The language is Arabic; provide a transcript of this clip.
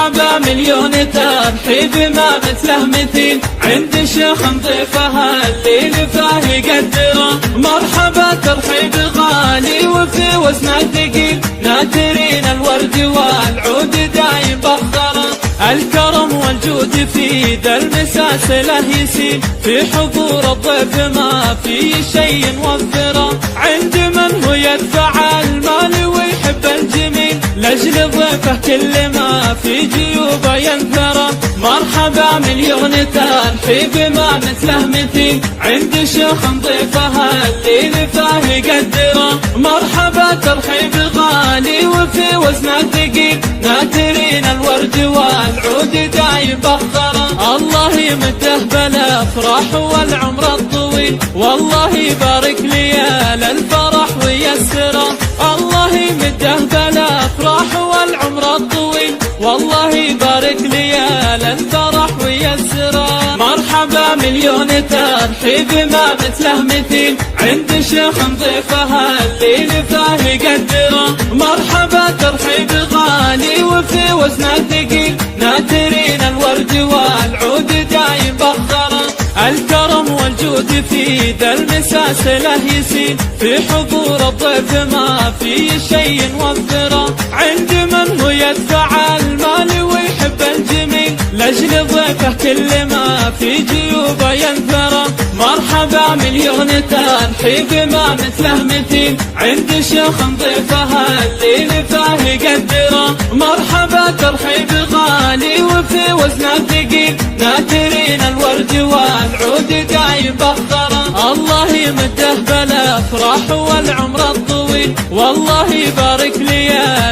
مرحبا مليون ترحيب ما مثله مثيل، عند شيخ نضيفها الليل فاه يقدره. مرحبا ترحيب غالي وفي وزنه ثقيل، ناثرين الورد والعود دايم بخره. الكرم والجود في ذا المساسله يسيل، في حضور الضيف ما في شيء نوفره. عند من هو يدفع المال ويحب الجميل، لاجل ضيفه كل ما في جيوبه ينثره. مرحبا مليون ترحيب ما مثله مثيل، عند شيخ نضيفها الليل فاه يقدره. مرحبا ترحيب غالي وفي وزنه ثقيل، ناثرين الورد والعود دايم بخره. الله يمده بالافراح والعمر الطويل، والله يبارك ليال الفرح ويسره. الله يمده بالافراح والعمر الطويل، والله يبارك ليال الفرح ويسره. مرحبا مليون ترحيب ما مثله مثيل، عند شيخ نضيفها الليل فاه يقدره. مرحبا ترحيب غالي وفي وزنه ثقيل، ناثرين الورد والعود دايم بخره. الكرم والجود في ذا المساسله يسيل، في حضور الضيف ما في شيء نوفره. عند من هو يدفع المال ويحب الجميل، لاجل ضيفه كل ما في جيوبه ينثره. مرحبا مليون ترحيب ما مثله مثيل، عند شيخ نضيفها الليل فاه يقدره. مرحبا ترحيب غالي وفي وزنه ثقيل، ناثرين الورد والعود دايم بخره. الله يمده بالافراح والعمر الطويل، والله يبارك ليال